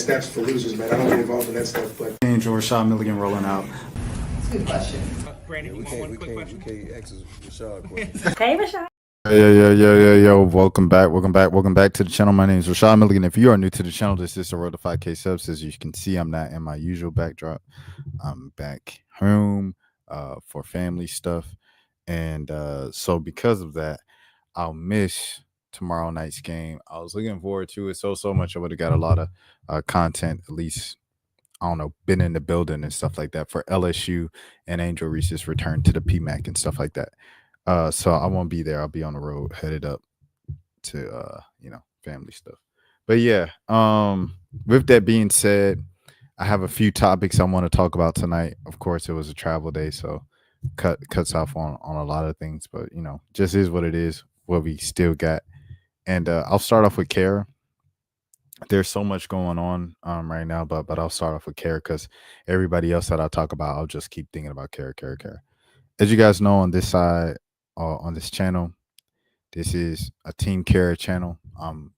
steps for losers, man. I don't get involved in that stuff, but Angel Rashad Milligan rolling out. That's a good question. Brandon, We can't ask Rashad questions. Hey, Rashad. Yo. Welcome back to the channel. My name is Rashad Milligan. If you are new to the channel, this is a road to 5K subs. As you can see, I'm not in my usual backdrop. I'm back home for family stuff. And so because of that, I'll miss tomorrow night's game. I was looking forward to it so much. I would have got a lot of content, at least, I don't know, been in the building and stuff like that for LSU and Angel Reese's return to the PMAC and stuff like that. So I won't be there. I'll be on the road, headed up to family stuff. But yeah, with that being said, I have a few topics I want to talk about tonight. Of course, it was a travel day, so cuts off on a lot of things, but just is what it is, what we still got. And I'll start off with Karrah. There's so much going on right now, but I'll start off with Karrah because everybody else that I talk about, I'll just keep thinking about Karrah. As you guys know, on this side, on this channel, this is a Team Karrah channel.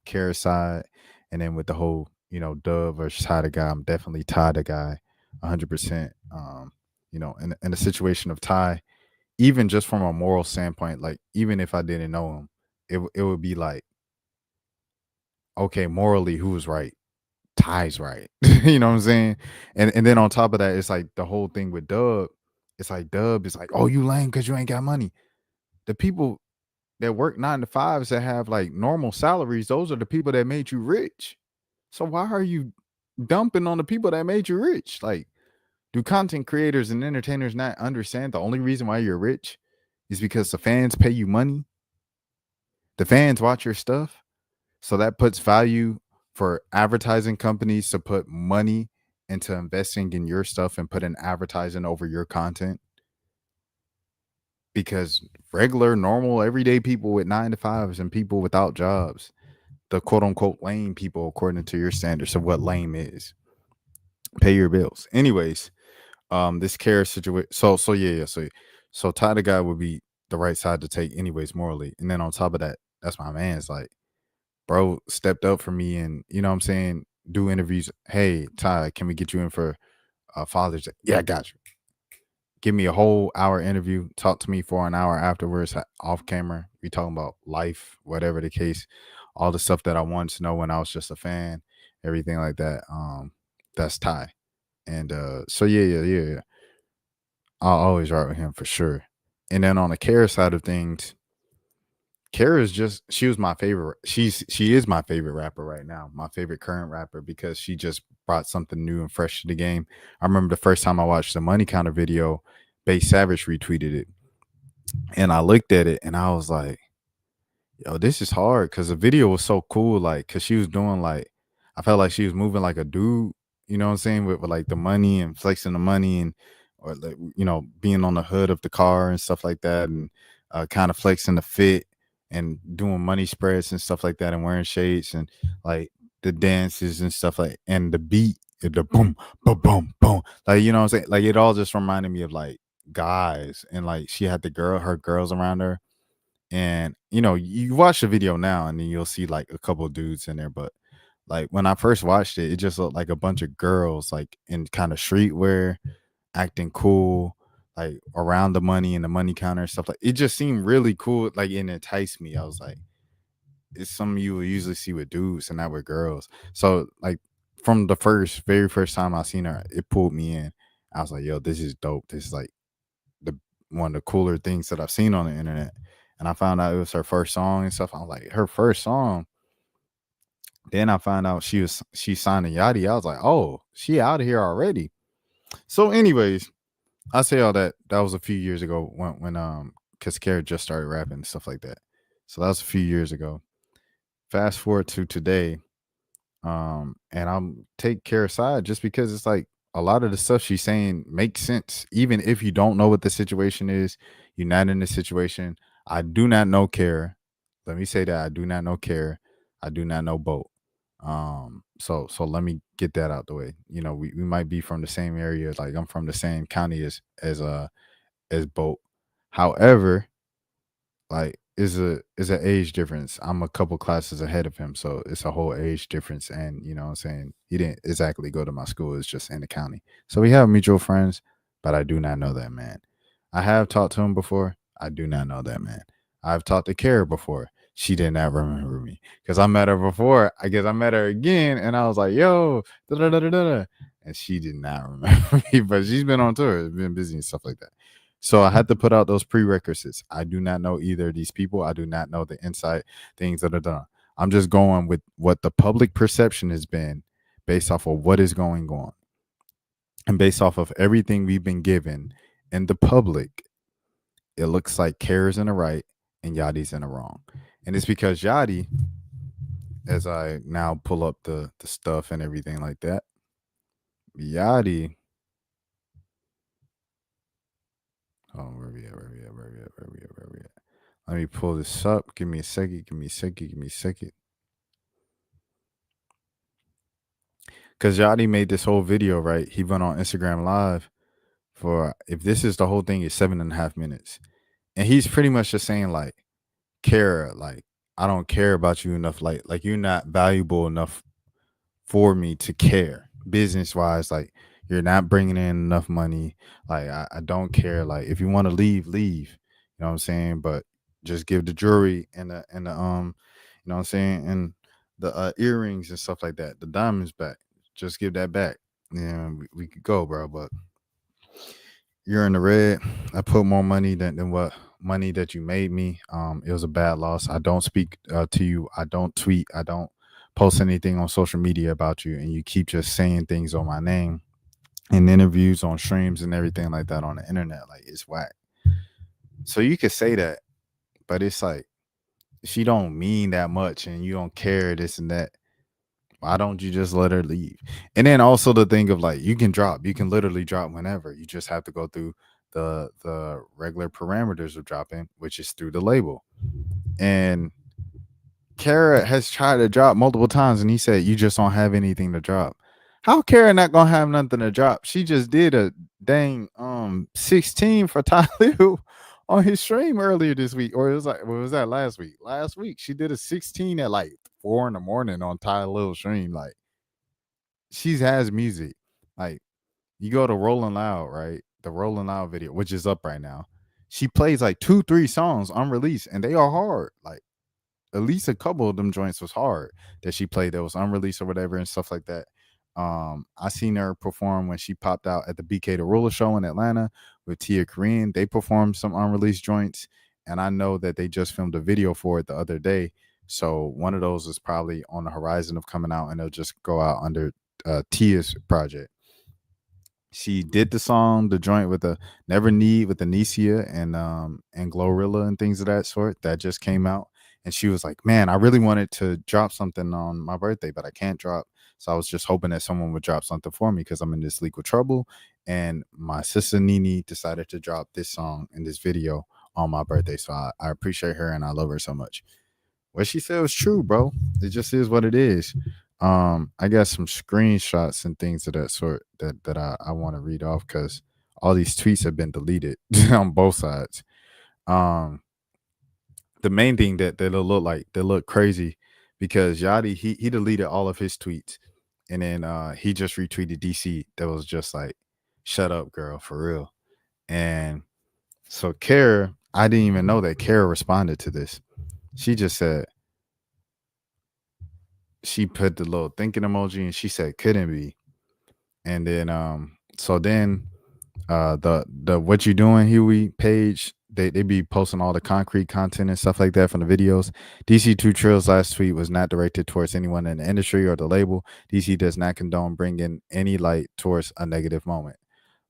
Karrah side, and then with the whole Dove versus Ty the guy, I'm definitely Ty the guy, 100%. In the situation of Ty, even just from a moral standpoint, like even if I didn't know him, it would be like, okay, morally, who's right? Ty's right. You know what I'm saying? And then on top of that, it's like the whole thing with Dub. It's like Dub is like, oh, you lame because you ain't got money. The people that work 9 to 5s that have like normal salaries, those are the people that made you rich. So why are you dumping on the people that made you rich? Like, do content creators and entertainers not understand the only reason why you're rich is because the fans pay you money? The fans watch your stuff. So that puts value for advertising companies to put money into investing in your stuff and put in advertising over your content. Because regular, normal, everyday people with 9 to 5s and people without jobs, the quote unquote lame people, according to your standards of what lame is, pay your bills. Anyways, this Karrah situation. So Ty the guy would be the right side to take anyways, morally. And then on top of that, that's my man's like, bro stepped up for me and what I'm saying, do interviews. Hey, Ty, can we get you in for Father's Day? Yeah, I got you. Give me a whole hour interview. Talk to me for an hour afterwards off camera. We talking about life, whatever the case, all the stuff that I wanted to know when I was just a fan, everything like that. That's Ty. And so yeah. I'll always ride with him for sure. And then on the Karrah side of things, Karrah is she was my favorite. She is my favorite rapper right now, my favorite current rapper, because she just brought something new and fresh to the game. I remember the first time I watched the Money Counter video, Bass Savage retweeted it, and I looked at it and I was like, yo, this is hard, because the video was so cool, like, because she was doing like, I felt like she was moving like a dude, you know what I'm saying, with like the money and flexing the money, and or like, being on the hood of the car and stuff like that, and kind of flexing the fit and doing money spreads and stuff like that, and wearing shades and like the dances and stuff, like, and the beat, the boom, boom, boom, boom, like, you know what I'm saying, like, it all just reminded me of like guys, and like she had her girls around her, and you watch the video now and then you'll see like a couple of dudes in there, but like when I first watched it, it just looked like a bunch of girls like in kind of streetwear, acting cool, like around the money and the money counter and stuff. Like, it just seemed really cool, like, and enticed me. I was like, it's something you would usually see with dudes and not with girls. So like from the very first time I seen her, it pulled me in. I was like, yo, this is dope. This is like one of the cooler things that I've seen on the internet. And I found out it was her first song and stuff. I was like, her first song. Then I found out she signed to Yachty. I was like, oh, she out of here already. So anyways, I say all that. That was a few years ago when because Karrah just started rapping and stuff like that. So that was a few years ago. Fast forward to today, and I'm take Karrah's side just because it's like a lot of the stuff she's saying makes sense, even if you don't know what the situation is. You're not in the situation. I do not know Karrah. Let me say that I do not know Karrah. I do not know Boat. So let me get that out the way. We might be from the same area. Like, I'm from the same county as Boat. However, like, is an age difference. I'm a couple classes ahead of him, so it's a whole age difference. And you know what I'm saying, he didn't exactly go to my school, it's just in the county. So we have mutual friends, but I do not know that man. I have talked to him before. I do not know that man. I've talked to Kara before. She did not remember me because I met her before. I guess I met her again, and I was like, "Yo, da da da da da," and she did not remember me. But she's been on tour, been busy and stuff like that. So I had to put out those prerequisites. I do not know either of these people. I do not know the inside things that are done. I'm just going with what the public perception has been based off of what is going on and based off of everything we've been given in the public. It looks like Kara's in the right and Yachty's in the wrong. And it's because Yachty, as I now pull up the stuff and everything like that, Yachty. Oh, where we at? Let me pull this up. Give me a second. Because Yachty made this whole video, right? He went on Instagram Live for, if this is the whole thing, is 7.5 minutes. And he's pretty much just saying, like, Kara, like, I don't care about you enough. Like you're not valuable enough for me to care business wise. Like, you're not bringing in enough money. Like, I don't care. Like, if you want to leave, leave. You know what I'm saying? But just give the jewelry and the you know what I'm saying, and the earrings and stuff like that, the diamonds back. Just give that back. Yeah, we could go, bro. But you're in the red. I put more money than what money that you made me. It was a bad loss. I don't speak to you. I don't tweet. I don't post anything on social media about you, and you keep just saying things on my name in interviews, on streams, and everything like that on the internet. Like, it's whack. So you could say that, but it's like, she don't mean that much, and you don't care this and that. Why don't you just let her leave? And then also the thing of, like, you can literally drop whenever. You just have to go through the regular parameters of dropping, which is through the label. And Kara has tried to drop multiple times, and he said, you just don't have anything to drop. How Kara not gonna have nothing to drop? She just did a dang 16 for Tyler on his stream earlier this week. Or it was like, what was that, last week? Last week she did a 16 at like 4 in the morning on Ty Lil's stream. Like, she has music. Like, you go to Rolling Loud, right? The Rolling Loud video, which is up right now. She plays like 2-3 songs unreleased, and they are hard. Like, at least a couple of them joints was hard that she played that was unreleased or whatever and stuff like that. I seen her perform when she popped out at the BK the Ruler show in Atlanta with Tia Korean. They performed some unreleased joints, and I know that they just filmed a video for it the other day. So one of those is probably on the horizon of coming out, and it'll just go out under Tia's project. She did the song, the joint with the Never Need with Anicia and Glorilla and things of that sort that just came out. And she was like, man, I really wanted to drop something on my birthday, but I can't drop. So I was just hoping that someone would drop something for me because I'm in this legal trouble. And my sister Nene decided to drop this song in this video on my birthday. So I appreciate her and I love her so much. What she said was true, bro. It just is what it is. I got some screenshots and things of that sort that I want to read off because all these tweets have been deleted on both sides. The main thing that they look crazy because Yachty he deleted all of his tweets, and then he just retweeted DC that was just like, shut up, girl, for real. And so Kara, I didn't even know that Kara responded to this. She just said, she put the little thinking emoji and she said couldn't be. And then so then the What You Doing Huey page, they be posting all the concrete content and stuff like that from the videos. DC2 Trill's last tweet was not directed towards anyone in the industry or the label. DC does not condone bringing any light towards a negative moment.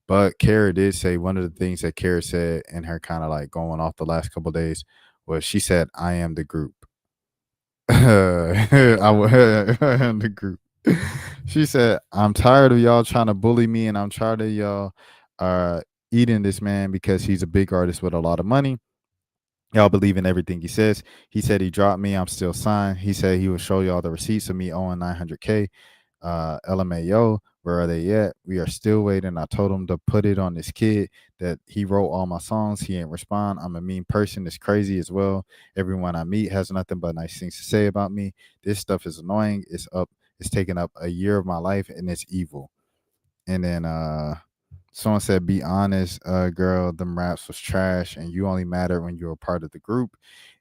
But Kara did say, one of the things that Kara said in her kind of like going off the last couple of days was, she said, I am the group. I am the group. She said, I'm tired of y'all trying to bully me, and I'm tired of y'all eating this man because he's a big artist with a lot of money. Y'all believe in everything he says. He said he dropped me. I'm still signed. He said he will show y'all the receipts of me owing $900K. LMAO, where are they at? We are still waiting. I told him to put it on this kid that he wrote all my songs. He ain't respond. I'm a mean person. It's crazy as well. Everyone I meet has nothing but nice things to say about me. This stuff is annoying. It's taking up a year of my life and it's evil. And then someone said, be honest, girl, them raps was trash and you only matter when you're a part of the group.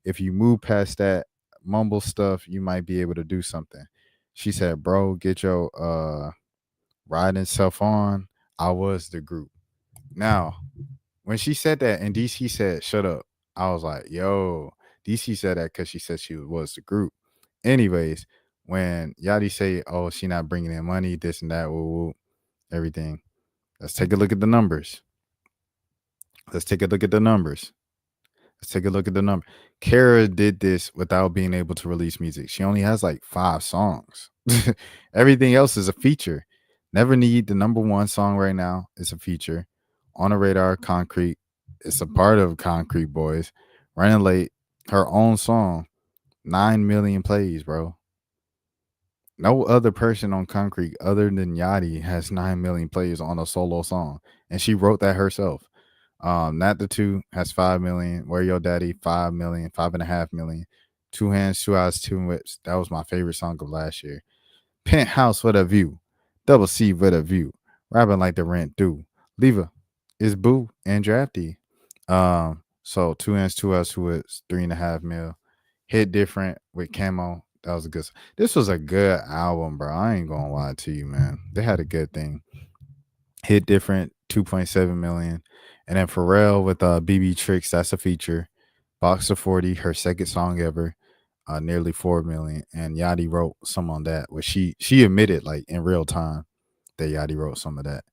If you move past that mumble stuff, you might be able to do something. She said, bro, get your riding self on. I was the group. Now, when she said that and DC said, shut up, I was like, yo, DC said that because she said she was the group. Anyways, when Yachty say, oh, she not bringing in money, this and that, woo, woo, everything. Let's take a look at the numbers. Let's take a look at the numbers. Let's take a look at the number. Kara did this without being able to release music. She only has like 5 songs. Everything else is a feature. Never Need, the number 1 song right now, is a feature. On the Radar, Concrete. It's a part of Concrete Boys. Running Late, her own song, 9 million plays, bro. No other person on Concrete other than Yachty has 9 million plays on a solo song. And she wrote that herself. Not the Two has 5 million. Where Your Daddy, 5 million, 5.5 million. Two Hands, Two Eyes, Two Whips. That was my favorite song of last year. Penthouse with a View. Double C with a View. Rapping Like the Rent Due. Lever is Boo and Drafty. So Two Hands, Two Eyes, Two Whips, 3.5 mil. Hit Different with Camo. That was a good. This was a good album, bro. I ain't gonna lie to you, man. They had a good thing. Hit Different, 2.7 million. And then Pharrell with BB Tricks, that's a feature. Boxer 40, her second song ever, nearly 4 million. And Yachty wrote some on that, where she admitted like in real time that Yachty wrote some of that.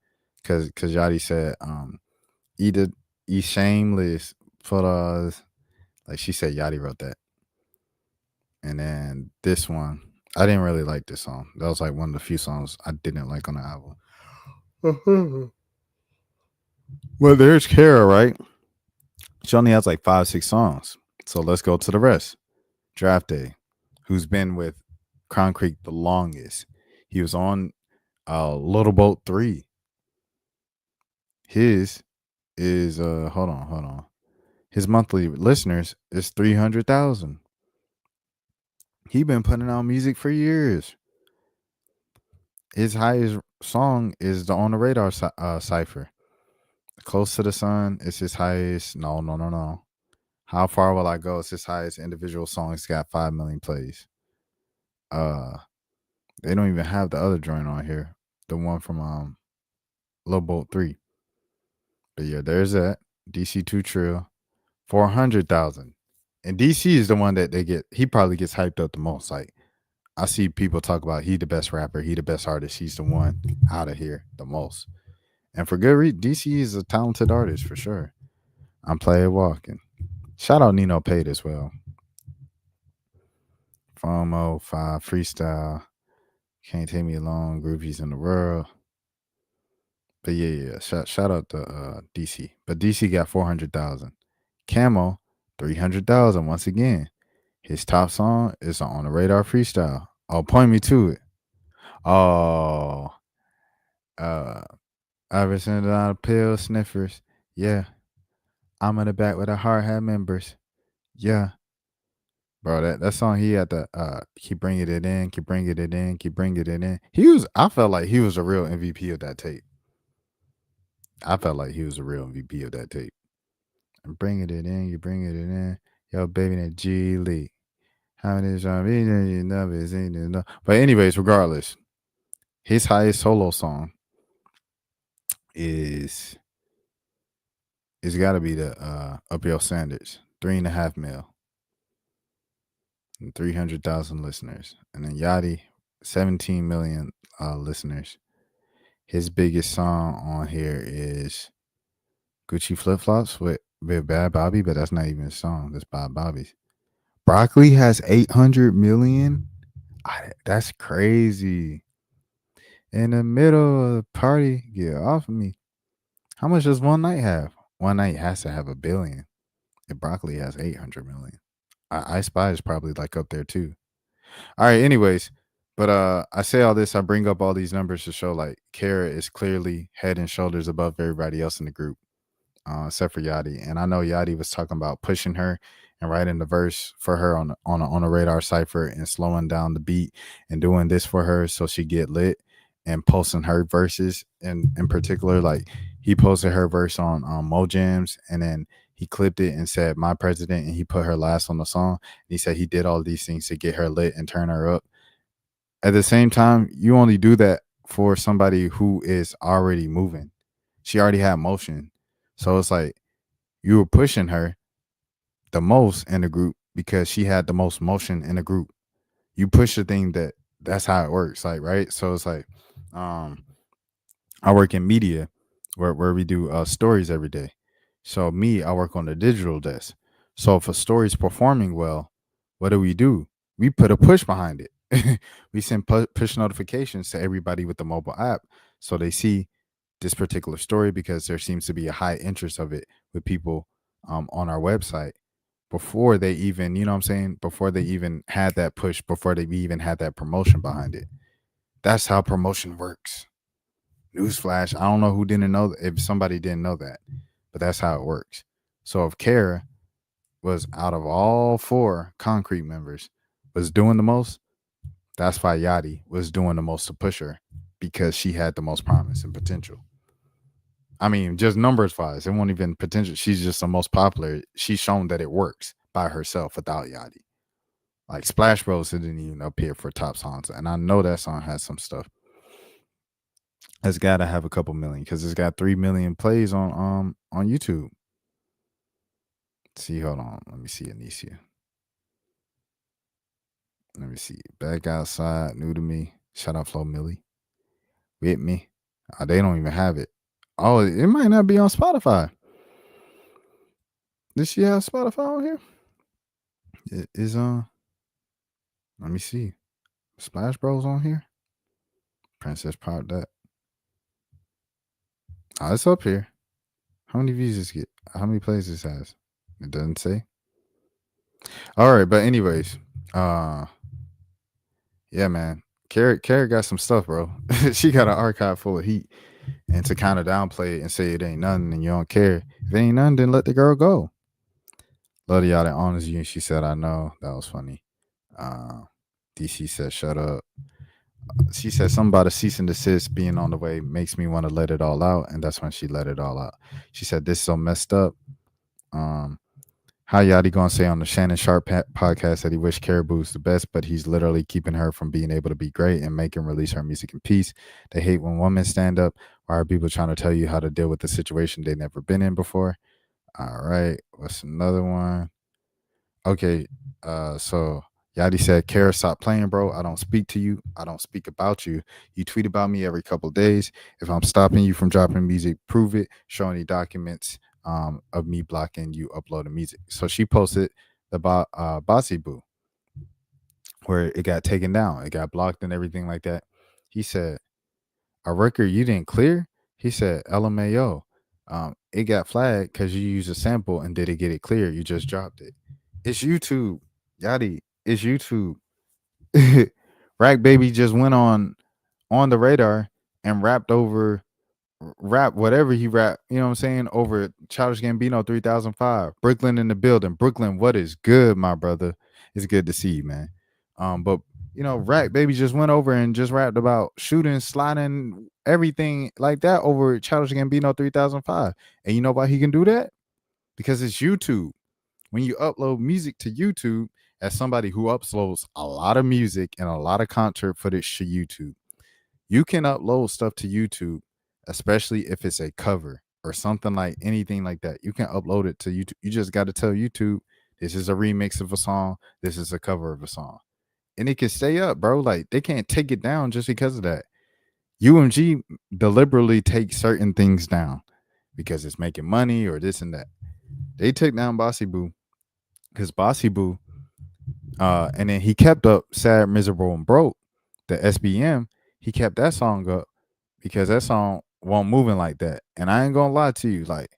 Cause Yachty said, either E Shameless put like she said Yachty wrote that. And then this one, I didn't really like this song. That was like one of the few songs I didn't like on the album. Well, there's Kara, right? She only has like 5-6 songs. So let's go to the rest. Draft Day, who's been with Concrete the longest. He was on Little Boat 3. His is hold on. His monthly listeners is 300,000. He been putting out music for years. His highest song is the On the Radar cipher. Close to the Sun is his highest. No. How Far Will I Go is his highest individual song. It's got 5 million plays. They don't even have the other joint on here. The one from Lil Boat 3. But yeah, there's that. DC 2 Trill. 400,000. And DC is the one that he probably gets hyped up the most. Like, I see people talk about he the best rapper, he the best artist, he's the one out of here the most. And for good reason, DC is a talented artist for sure. I'm Player Walking. Shout out Nino Pate as well. FOMO 5 Freestyle. Can't Take Me Alone. Groupies in the World. But yeah. Shout out to DC. But DC got 400,000. Camo 300,000 once again. His top song is On the Radar Freestyle. Oh, point me to it. Oh, I've seen a lot of pill sniffers. Yeah. I'm in the back with the hard hat members. Yeah. Bro, that song he had to keep bringing it in, keep bringing it in, keep bringing it in. I felt like he was a real MVP of that tape. And bringing it in, you bringing it in. Yo, baby, that G Lee. How many times? But anyways, regardless, his highest solo song is got to be the Up Your Standards, 3.5 mil, and 300,000 listeners, and then Yachty, 17 million listeners. His biggest song on here is Gucci Flip Flops with Bad Bobby, but that's not even a song. That's Bad Bobby's. Broccoli has 800 million. That's crazy. In the middle of the party, get off of me. How much does One Night have? One Night has to have 1 billion. If Broccoli has 800 million. I Spy is probably like up there too. All right, anyways, But I say all this, I bring up all these numbers to show like Kara is clearly head and shoulders above everybody else in the group, except for Yachty. And I know Yachty was talking about pushing her and writing the verse for her on a radar cipher and slowing down the beat and doing this for her so she get lit and posting her verses in particular. Like he posted her verse on Mojams and then he clipped it and said my president and he put her last on the song. And he said he did all these things to get her lit and turn her up. At the same time, you only do that for somebody who is already moving. She already had motion. So it's like you were pushing her the most in the group because she had the most motion in the group. You push the thing that's how it works. Like, right. So it's like, um, I work in media where we do stories every day. So me, I work on the digital desk. So if a story's performing well, what do? We put a push behind it. We send push notifications to everybody with the mobile app so they see this particular story because there seems to be a high interest of it with people on our website before they even, you know what I'm saying, before they even had that push, before they even had that promotion behind it. That's how promotion works. Newsflash, I don't know who didn't know if somebody didn't know that, but that's how it works. So if Kara was out of all 4 concrete members was doing the most, that's why Yachty was doing the most to push her because she had the most promise and potential. I mean, just numbers wise, it won't even potential. She's just the most popular. She's shown that it works by herself without Yachty. Like Splash Bros didn't even appear for top songs, and I know that song has some stuff. It's got to have a couple million because it's got 3 million plays on YouTube. Let's see, hold on, let me see Anisha. Let me see. Back Outside, New to Me. Shout out Flo Millie. With Me. They don't even have it. Oh, it might not be on Spotify. Does she have Spotify on here? It is on. Let me see. Splash Bros on here. Princess Pop that. Oh, it's up here. How many views this get? How many plays this has? It doesn't say. All right, but anyways, yeah, man. Carrot got some stuff, bro. She got an archive full of heat. And to kind of downplay it and say it ain't nothing and you don't care. If it ain't nothing, then let the girl go. Love y'all that honors you. And she said, I know. That was funny. DC said, shut up. She said something about a cease and desist being on the way makes me want to let it all out. And that's when she let it all out. She said, this is so messed up. How Yachty gonna say on the Shannon Sharp podcast that he wished Caribou's the best, but he's literally keeping her from being able to be great and make him release her music in peace. They hate when women stand up. Why are people trying to tell you how to deal with the situation they never been in before? All right, what's another one? Okay, so Yachty said, Kara, stop playing, bro. I don't speak to you. I don't speak about you. You tweet about me every couple days. If I'm stopping you from dropping music, prove it. Show any documents of me blocking you uploading music. So she posted the Bossy Boo, where it got taken down. It got blocked and everything like that. He said, a record you didn't clear? He said, LMAO. It got flagged because you used a sample and did it get it clear? You just dropped it. It's YouTube. Yachty, it's YouTube. Rack Baby just went on the radar and rapped whatever he rapped, you know what I'm saying, over Childish Gambino 3005. Brooklyn in the building. Brooklyn, what is good, my brother? It's good to see you, man. But you know, Rack Baby just went over and just rapped about shooting, sliding, everything like that over Childish Gambino 3005. And you know why he can do that? Because it's YouTube. When you upload music to YouTube, as somebody who uploads a lot of music and a lot of concert footage to YouTube, you can upload stuff to YouTube, especially if it's a cover or something like anything like that. You can upload it to YouTube. You just got to tell YouTube, this is a remix of a song. This is a cover of a song. And it can stay up, bro. Like, they can't take it down just because of that. UMG deliberately takes certain things down because it's making money or this and that. They took down Bossy Boo because Bossy Boo, and then he kept up Sad, Miserable, and Broke, the SBM. He kept that song up because that song wasn't moving like that. And I ain't gonna lie to you, like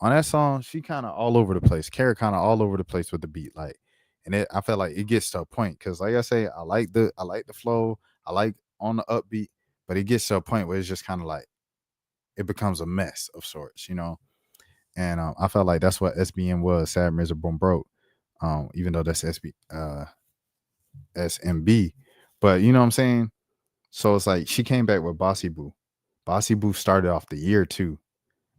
on that song, she kind of all over the place. Kara kind of all over the place with the beat, like, and I felt like it gets to a point because, like I say, I like the flow, I like on the upbeat, but it gets to a point where it's just kind of like it becomes a mess of sorts, you know. And I felt like that's what SBN was, Sad, Miserable, and Broke. Even though that's SMB, but you know what I'm saying. So it's like she came back with Bossy Boo. Bossy Boo started off the year too.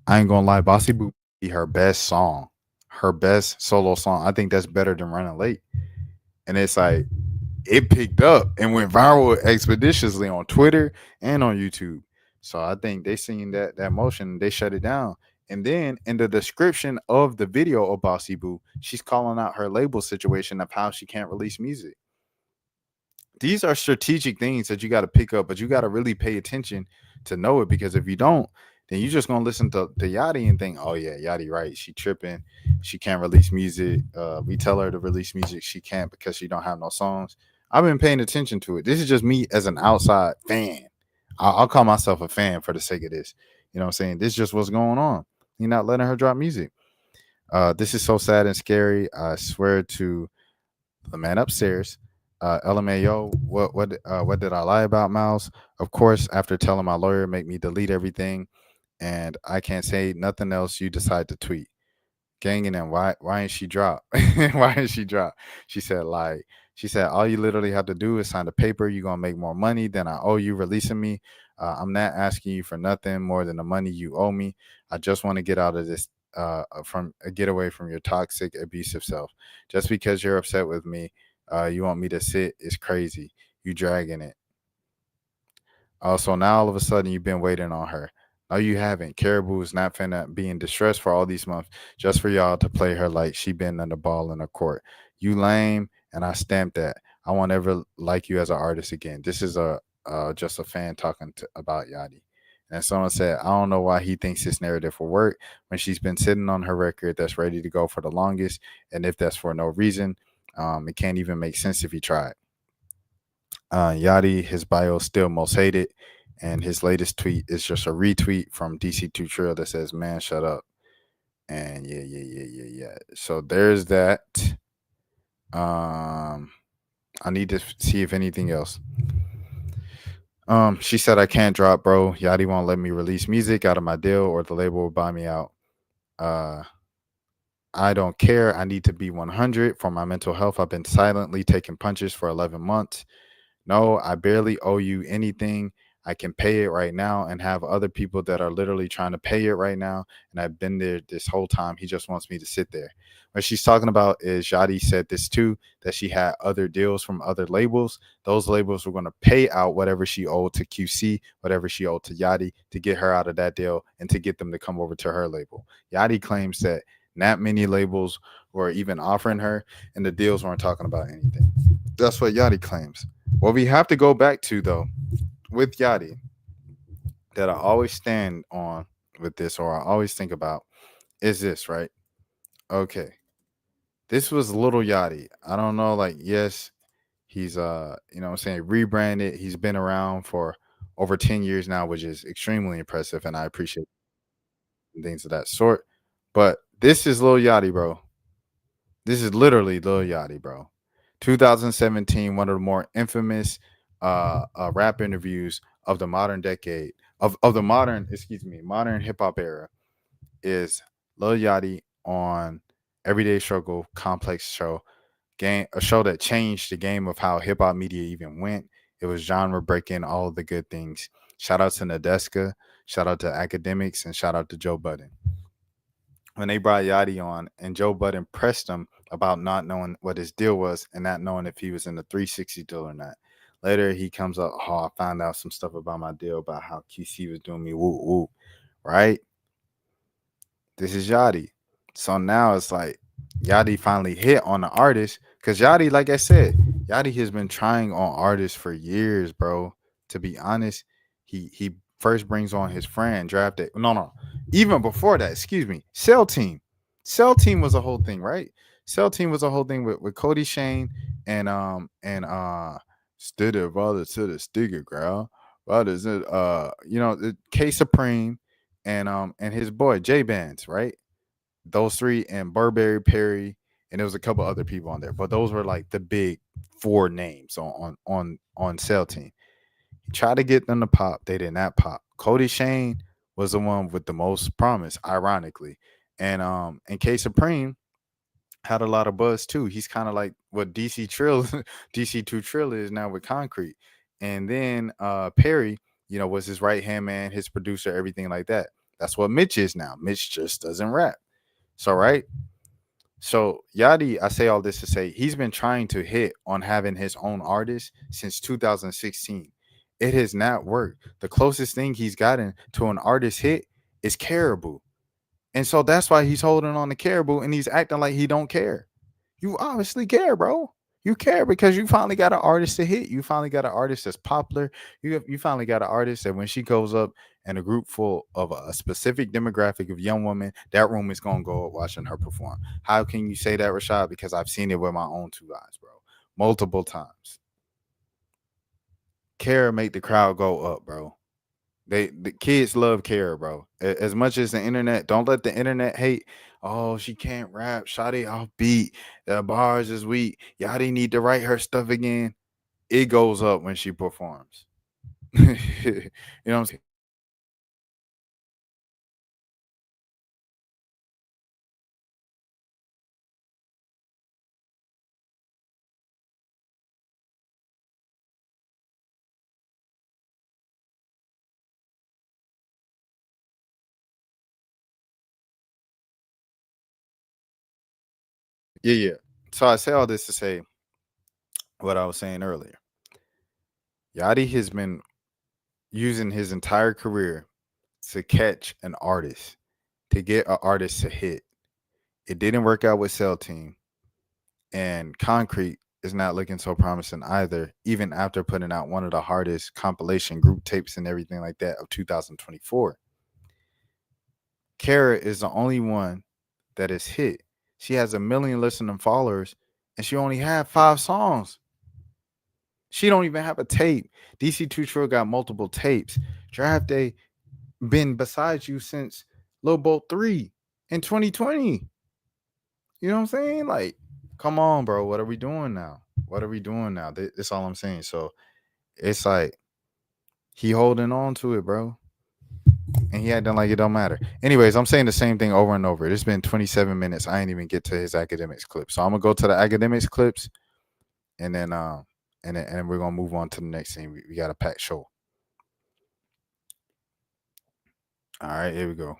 I ain't gonna lie, Bossy Boo be her best song, her best solo song. I think that's better than Running Late. And it's like it picked up and went viral expeditiously on Twitter and on YouTube. So I think they seen that motion, they shut it down. And then in the description of the video of Bossy Boo, she's calling out her label situation of how she can't release music. These are strategic things that you got to pick up, but you got to really pay attention to know it, because if you don't, then you're just gonna listen to Yachty and think, oh yeah, Yachty right, she tripping, she can't release music. We tell her to release music, she can't because she don't have no songs. I've been paying attention to it. This is just me as an outside fan. I'll call myself a fan for the sake of this. You know what I'm saying? This is just what's going on. You're not letting her drop music. This is so sad and scary. I swear to the man upstairs. LMAO, what did I lie about, Miles? Of course, after telling my lawyer, make me delete everything, and I can't say nothing else. You decide to tweet. Gang, and why ain't she drop? Why ain't she drop? She said, like, she said, all you literally have to do is sign the paper. You're gonna make more money than I owe you releasing me. I'm not asking you for nothing more than the money you owe me. I just want to get out of this, get away from your toxic, abusive self. Just because you're upset with me, you want me to sit is crazy. You dragging it. So now all of a sudden you've been waiting on her. No, you haven't. Caribou is not finna be in distress for all these months just for y'all to play her like she been on the ball in the court. You lame, and I stamped that. I won't ever like you as an artist again. This is a just a fan talking about Yachty. And someone said, I don't know why he thinks this narrative will work when she's been sitting on her record that's ready to go for the longest. And if that's for no reason, it can't even make sense if he tried. Yachty, his bio still most hated, and his latest tweet is just a retweet from DC2 Trill that says, "Man, shut up." And yeah. So there's that. I need to see if anything else. She said, I can't drop, bro. Yachty won't let me release music out of my deal, or the label will buy me out. I don't care. I need to be 100 for my mental health. I've been silently taking punches for 11 months. No, I barely owe you anything. I can pay it right now and have other people that are literally trying to pay it right now. And I've been there this whole time. He just wants me to sit there. What she's talking about is Yachty said this too, that she had other deals from other labels. Those labels were going to pay out whatever she owed to QC, whatever she owed to Yachty, to get her out of that deal and to get them to come over to her label. Yachty claims that not many labels were even offering her, and the deals weren't talking about anything. That's what Yachty claims. What we have to go back to, though, with Yachty, that I always stand on with this, or I always think about, is this, right? Okay. This was Little Yachty. I don't know, like, yes, he's you know what I'm saying, rebranded. He's been around for over 10 years now, which is extremely impressive, and I appreciate things of that sort. But this is Lil Yachty, bro. This is literally Lil Yachty, bro. 2017, one of the more infamous rap interviews of the modern decade, of the modern hip hop era, is Lil Yachty on Everyday Struggle Complex Show, a show that changed the game of how hip hop media even went. It was genre breaking, all of the good things. Shout out to Nadeska, shout out to Academics, and shout out to Joe Budden. When they brought Yachty on, and Joe Budden pressed him about not knowing what his deal was and not knowing if he was in the 360 deal or not. Later, he comes up, I found out some stuff about my deal, about how QC was doing me whoop whoop, right? This is Yachty. So now it's like Yachty finally hit on the artist, because Yachty, like I said, Yachty has been trying on artists for years, bro. To be honest, he first brings on his friend, drafted. No. Even before that, excuse me, Cell Team. Cell Team was a whole thing, right? Cell Team was a whole thing with Cody Shane and Stidder brother to the sticker, girl. What is it? K Supreme and his boy J Bands, right? Those three, and Burberry Perry, and there was a couple other people on there, but those were like the big four names on Cell Team. He tried to get them to pop. They did not pop. Cody Shane was the one with the most promise, ironically. And K Supreme had a lot of buzz too. He's kind of like what DC Trill, DC2 Trill is now with Concrete. And then Perry, was his right hand man, his producer, everything like that. That's what Mitch is now. Mitch just doesn't rap. So right. So Yachty, I say all this to say he's been trying to hit on having his own artist since 2016. It has not worked. The closest thing he's gotten to an artist hit is Caribou. And so that's why he's holding on to Caribou and he's acting like he don't care. You obviously care, bro. You care because you finally got an artist to hit. You finally got an artist that's popular. You finally got an artist that when she goes up in a group full of a specific demographic of young women, that room is gonna go up watching her perform. How can you say that, Rashad? Because I've seen it with my own two eyes, bro, multiple times. Care make the crowd go up, bro. The kids love Kara, bro. As much as the internet, don't let the internet hate. Oh, she can't rap. Shawty off beat. The bars is weak. Yachty need to write her stuff again. It goes up when she performs. You know what I'm saying? Yeah, yeah. So I say all this to say what I was saying earlier. Yachty has been using his entire career to catch an artist, to get an artist to hit. It didn't work out with Cell Team. And Concrete is not looking so promising either, even after putting out one of the hardest compilation group tapes and everything like that of 2024. Kara is the only one that is hit. She has 1 million listening followers, and she only had 5 songs. She don't even have a tape. DC2 Trill got multiple tapes. Draft Day been beside you since Lil Boat 3 in 2020. You know what I'm saying? Like, come on, bro. What are we doing now? What are we doing now? That's all I'm saying. So it's like he holding on to it, bro. And he acting like it don't matter. Anyways, I'm saying the same thing over and over. It's been 27 minutes. I ain't even get to his academics clip. So I'm gonna go to the academics clips and then and then we're gonna move on to the next thing. We got a packed show. All right, here we go.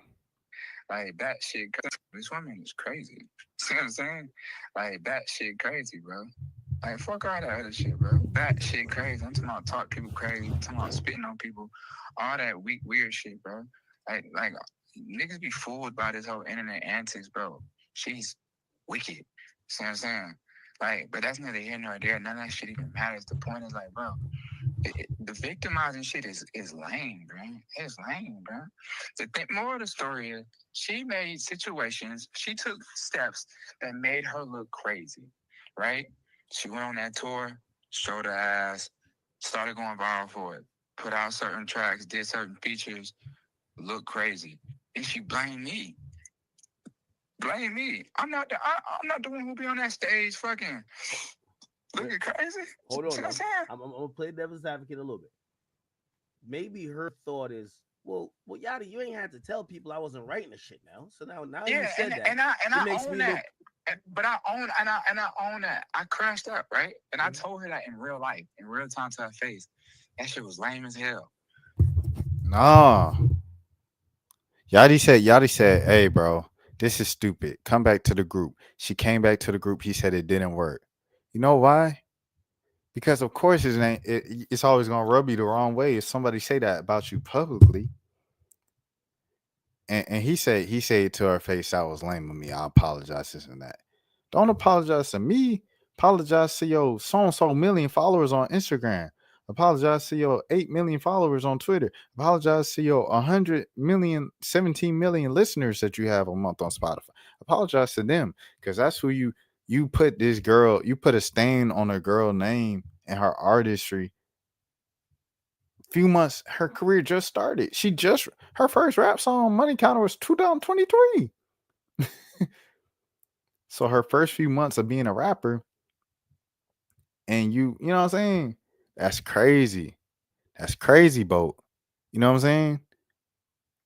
Like that shit, this woman is crazy. See what I'm saying? Like that shit crazy, bro. Like fuck all that other shit, bro. That shit crazy. I'm talking about talk people crazy. I'm talking about spitting on people. All that weak, weird shit, bro. Like niggas be fooled by this whole internet antics, bro. She's wicked. See what I'm saying? Like, but that's neither here nor there. None of that shit even matters. The point is like, bro, the victimizing shit is lame, bro. It's lame, bro. The more of the story is she made situations, she took steps that made her look crazy, right? She went on that tour, showed her ass, started going viral for it, put out certain tracks, did certain features, looked crazy, and she blamed me. Blame me. I'm not the one who be on that stage fucking looking crazy. Hold on. See what I'm saying? I'm gonna play devil's advocate a little bit. Maybe her thought is, well, Yachty, you ain't had to tell people I wasn't writing the shit now. So now you said that, and I it makes own me that. But I own that. I crashed up, right? And I told her that in real life, in real time to her face. That shit was lame as hell. Nah. Yachty said, hey, bro, this is stupid. Come back to the group. She came back to the group. He said it didn't work. You know why? Because of course it's always gonna rub you the wrong way if somebody say that about you publicly. And he said to her face, that was lame of me. I apologize, this and that. Don't apologize to me. Apologize to your so-and-so million followers on Instagram. Apologize to your 8 million followers on Twitter. Apologize to your 100 million, 17 million listeners that you have a month on Spotify. Apologize to them because that's who you put this girl, you put a stain on a girl name and her artistry. Few months, her career just started. Her first rap song, Money Counter, was 2023. So her first few months of being a rapper, and you know what I'm saying? That's crazy. That's crazy, boat. You know what I'm saying?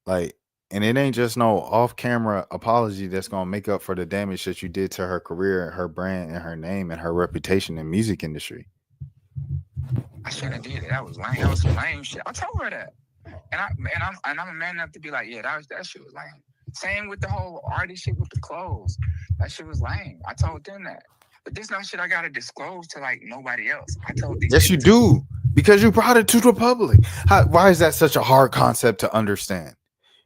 Like, and it ain't just no off-camera apology that's gonna make up for the damage that you did to her career, her brand, and her name and her reputation in music industry. I shouldn't have did it. That was lame. That was some lame shit. I told her that, and I'm a man enough to be like, yeah, that shit was lame. Same with the whole artist shit with the clothes. That shit was lame. I told them that. But this not shit I gotta disclose to like nobody else. I told these. Yes, you do, because you brought it to the public. Why is that such a hard concept to understand?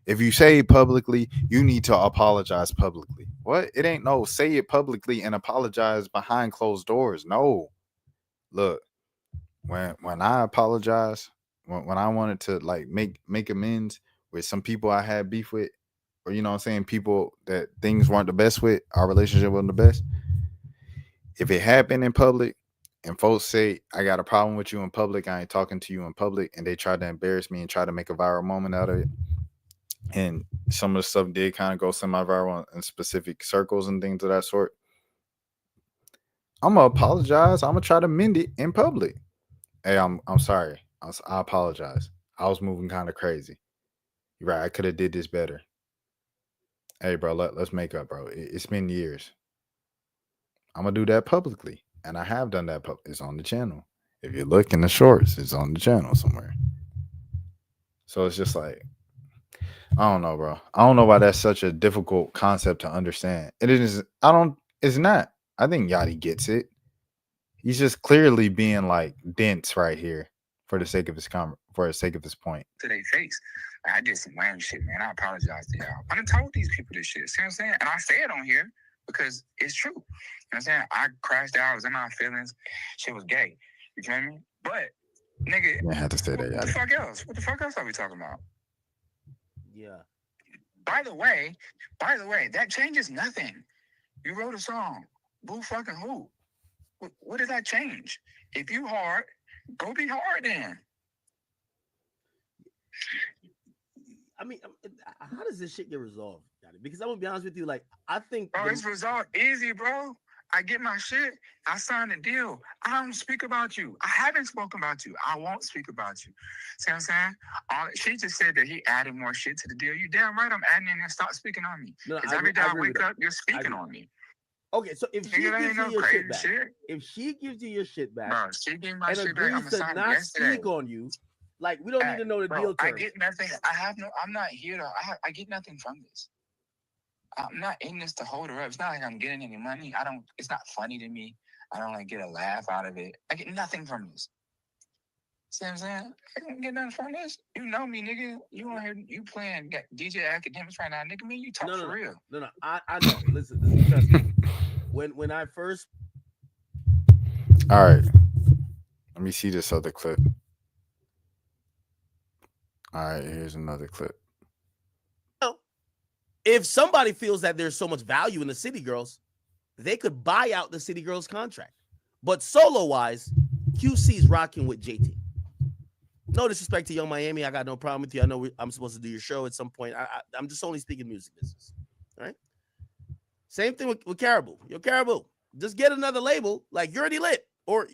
If you say it publicly, you need to apologize publicly. What? It ain't no say it publicly and apologize behind closed doors. No. Look, when I apologize, when I wanted to like make amends with some people I had beef with, or you know what I'm saying, people that things weren't the best with, our relationship wasn't the best. If it happened in public and folks say I got a problem with you in public, I ain't talking to you in public, and they try to embarrass me and try to make a viral moment out of it, and some of the stuff did kind of go semi-viral in specific circles and things of that sort, I'm gonna apologize. I'm gonna try to mend it in public. Hey, I'm sorry. I apologize. I was moving kind of crazy. You're right. I could have did this better. Hey, bro, let's make up, bro. It's been years. I'm gonna do that publicly, and I have done that. It's on the channel. If you look in the shorts, it's on the channel somewhere. So it's just like, I don't know, bro. I don't know why that's such a difficult concept to understand. It is. It's not. I think Yachty gets it. He's just clearly being like dense right here for the sake of his point. To their face. I did some lame shit, man. I apologize to y'all. I done told these people this shit. See what I'm saying? And I say it on here because it's true. You know what I'm saying? I crashed out. I was in my feelings. Shit was gay. You feel me? But, nigga, I had to say that, what the fuck else? What the fuck else are we talking about? Yeah. By the way, that changes nothing. You wrote a song. Boo fucking who? What did that change? If you hard, go be hard then. I mean, how does this shit get resolved? Because I'm gonna be honest with you, like I think, bro, it's resolved easy, bro. I get my shit. I signed a deal. I don't speak about you. I haven't spoken about you. I won't speak about you. See what I'm saying? She just said that he added more shit to the deal. You damn right I'm adding in there. Stop speaking on me. Because every day I wake up, you're speaking on me. Okay, so if she gives you your shit back, if she gives you your shit back, bro, she gave my and shit back, agrees to not speak on you, like we don't need to know the deal terms. I get nothing. I'm not here to. I get nothing from this. I'm not in this to hold her up. It's not like I'm getting any money. It's not funny to me. I don't like get a laugh out of it. I get nothing from this. See what I'm saying? I don't get nothing from this. You know me, nigga. You on here, you playing DJ Academics right now, nigga. Me, you talk for real. No. I know. Listen, trust me. When I first. All right. Let me see this other clip. All right, here's another clip. If somebody feels that there's so much value in the City Girls, they could buy out the City Girls contract. But solo-wise, QC's rocking with JT. No disrespect to Young Miami. I got no problem with you. I know I'm supposed to do your show at some point. I'm just only speaking music business. All right? Same thing with Caribou. Yo, Caribou, just get another label. Like, you're already lit. Or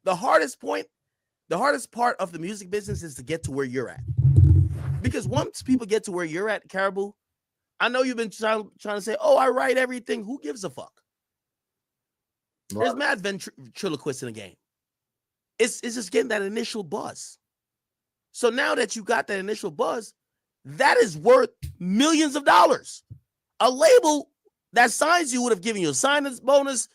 the hardest part of the music business is to get to where you're at. Because once people get to where you're at, Caribou, I know you've been trying to say, oh, I write everything. Who gives a fuck? There's mad ventriloquists in the game. It's just getting that initial buzz. So now that you got that initial buzz, that is worth millions of dollars. A label that signs you would have given you a signing bonus,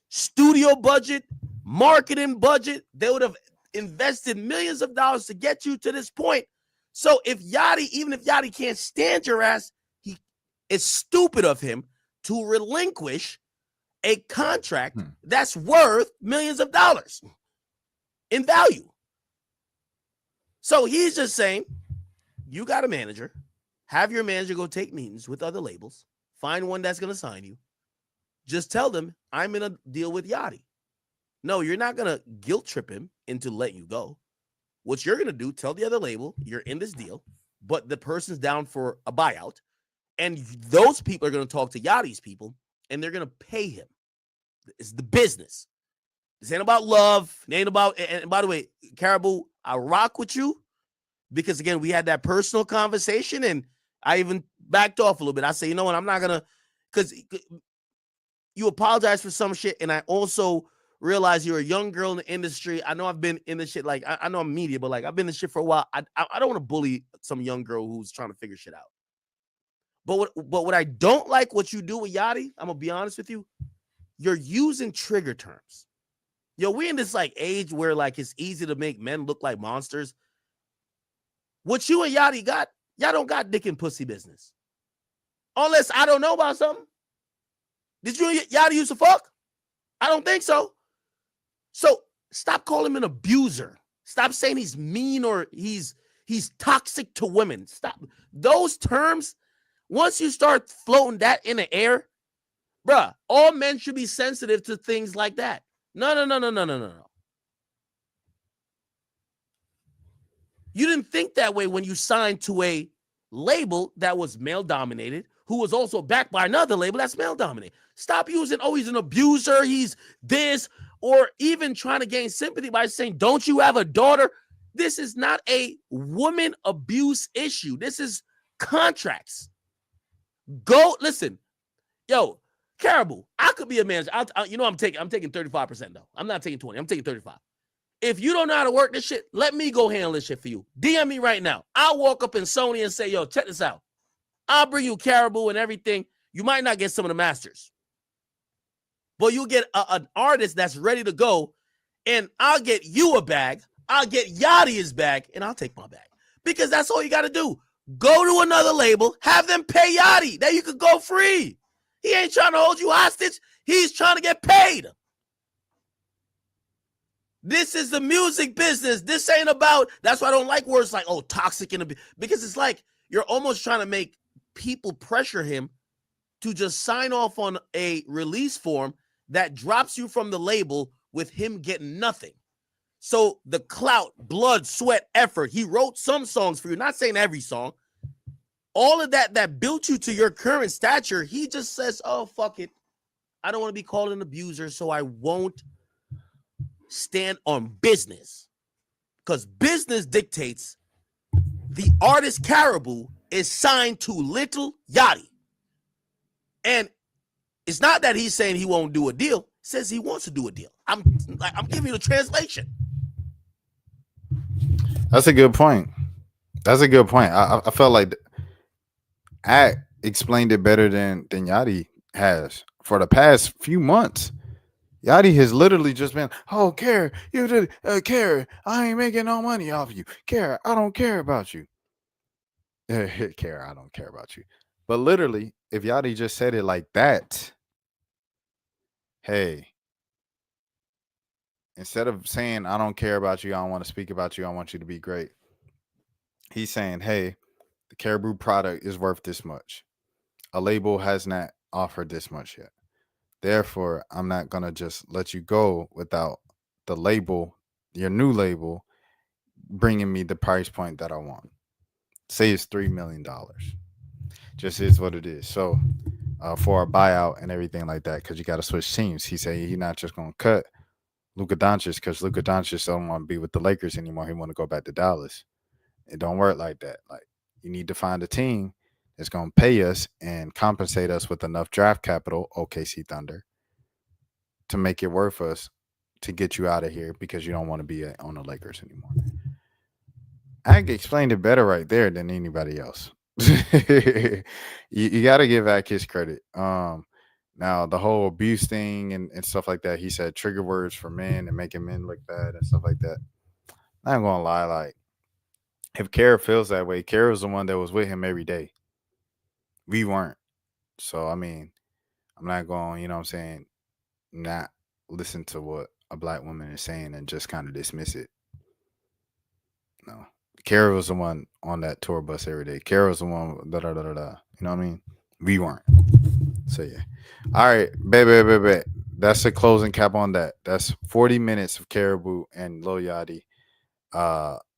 studio budget, marketing budget. They would have invested millions of dollars to get you to this point. So even if Yachty can't stand your ass, it's stupid of him to relinquish a contract that's worth millions of dollars in value. So he's just saying, you got a manager, have your manager go take meetings with other labels, find one that's going to sign you. Just tell them, I'm in a deal with Yachty. No, you're not going to guilt trip him into letting you go. What you're going to do, tell the other label, you're in this deal, but the person's down for a buyout. And those people are going to talk to Yachty's people, and they're going to pay him. It's the business. This ain't about love. It ain't about. And by the way, Caribou, I rock with you. because again, we had that personal conversation and I even backed off a little bit. I say, you know what, I'm not gonna, because you apologize for some shit, and I also realize you're a young girl in the industry. I know I've been in this shit, like I know I'm media, but like I've been in this shit for a while. I don't want to bully some young girl who's trying to figure shit out. But what I don't like what you do with Yachty, I'm gonna be honest with you, you're using trigger terms. Yo, we in this like age where like it's easy to make men look like monsters. What you and Yachty got, y'all don't got dick and pussy business. Unless I don't know about something. Did you and Yachty used to fuck? I don't think so. So stop calling him an abuser. Stop saying he's mean or he's toxic to women. Stop. Those terms, once you start floating that in the air, bruh, all men should be sensitive to things like that. No. You didn't think that way when you signed to a label that was male-dominated, who was also backed by another label that's male-dominated. Stop using, oh, he's an abuser, he's this, or even trying to gain sympathy by saying, don't you have a daughter? This is not a woman abuse issue. This is contracts. Go, listen, yo, Caribou, I could be a manager. I'm taking 35% though. I'm not taking 20. I'm taking 35. If you don't know how to work this shit, let me go handle this shit for you. DM me right now. I'll walk up in Sony and say, yo, check this out. I'll bring you Caribou and everything. You might not get some of the masters, but you'll get an artist that's ready to go, and I'll get you a bag. I'll get Yachty his bag, and I'll take my bag. Because that's all you got to do. Go to another label, have them pay Yachty. Then you could go free. He ain't trying to hold you hostage. He's trying to get paid. This is the music business. This ain't about, that's why I don't like words like, oh, toxic, because it's like you're almost trying to make people pressure him to just sign off on a release form that drops you from the label with him getting nothing. So the clout, blood, sweat, effort, he wrote some songs for you, not saying every song. All of that built you to your current stature, he just says, oh, fuck it. I don't want to be called an abuser, so I won't stand on business. Because business dictates the artist Caribou is signed to Little Yachty. And it's not that he's saying he won't do a deal. He says he wants to do a deal. I'm giving you the translation. That's a good point. I felt like I explained it better than Yachty has. For the past few months, Yachty has literally just been, oh, Karrah, you did, Karrah, I ain't making no money off of you. Karrah, I don't care about you. Karrah, I don't care about you. But literally, if Yachty just said it like that, hey, instead of saying, I don't care about you, I don't want to speak about you, I want you to be great, he's saying, hey, the Caribou product is worth this much. A label has not offered this much yet. Therefore, I'm not going to just let you go without the label, your new label, bringing me the price point that I want. Say it's $3 million. Just is what it is. So for a buyout and everything like that, because you got to switch teams. He said he's not just going to cut Luka Doncic because Luka Doncic don't want to be with the Lakers anymore. He want to go back to Dallas. It don't work like that. Like, you need to find a team that's going to pay us and compensate us with enough draft capital, OKC Thunder, to make it worth us to get you out of here because you don't want to be on the Lakers anymore. I explained it better right there than anybody else. you got to give Ak his credit. Now, the whole abuse thing and stuff like that, he said trigger words for men and making men look bad and stuff like that. I'm not going to lie. Like, if Karrah feels that way, Karrah was the one that was with him every day. We weren't. So, I mean, I'm not going, you know what I'm saying, not listen to what a black woman is saying and just kind of dismiss it. No. Karrah was the one on that tour bus every day. Karrah was the one, da-da-da-da-da. You know what I mean? We weren't. So, yeah. All right, baby. That's the closing cap on that. That's 40 minutes of Caribou and Lil Yachty.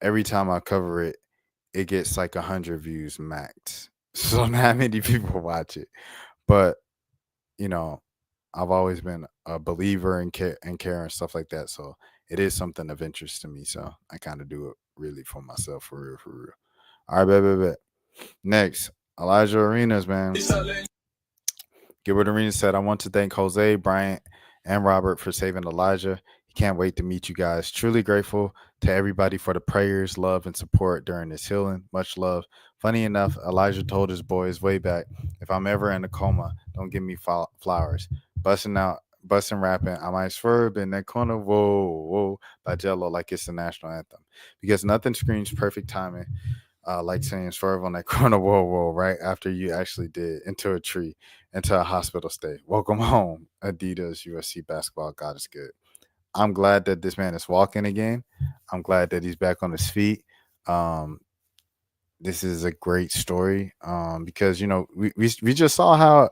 Every time I cover it, it gets like 100 views max. So not many people watch it. But, you know, I've always been a believer in Karrah and stuff like that. So it is something of interest to me. So I kind of do it really for myself, for real, for real. All right, bet. Next, Elijah Arenas, man. Gilbert Arenas said, I want to thank Jose, Bryant, and Robert for saving Elijah. He can't wait to meet you guys. Truly grateful to everybody for the prayers, love, and support during this healing. Much love. Funny enough, Elijah told his boys way back, if I'm ever in a coma, don't give me flowers. Busting rapping, I might swerve in that corner, whoa, by Jello like it's the national anthem. Because nothing screams perfect timing like saying swerve on that corner, whoa, right after you actually did into a tree, into a hospital stay. Welcome home, Adidas USC basketball. God is good. I'm glad that this man is walking again. I'm glad that he's back on his feet. This is a great story because, you know, we just saw how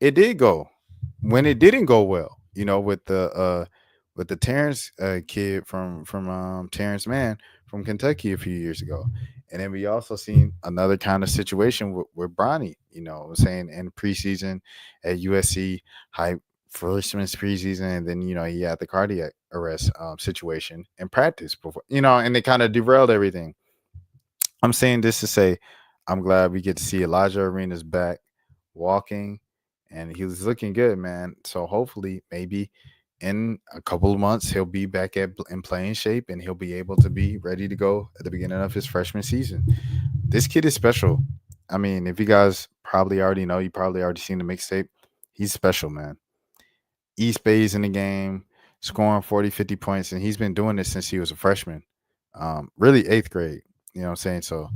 it did go when it didn't go well, you know, with the Terrence kid from Terrence Mann from Kentucky a few years ago. And then we also seen another kind of situation with Bronny, you know, saying in preseason at USC, high freshman's preseason, and then, you know, he had the cardiac arrest situation in practice before, you know, and it kind of derailed everything. I'm saying this to say I'm glad we get to see Elijah Arenas back walking, and he was looking good, man. So hopefully, maybe in a couple of months, he'll be back in playing shape, and he'll be able to be ready to go at the beginning of his freshman season. This kid is special. I mean, if you guys probably already know, you probably already seen the mixtape. He's special, man. East Bay's in the game, scoring 40, 50 points, and he's been doing this since he was a freshman. Really 8th grade, you know what I'm saying? So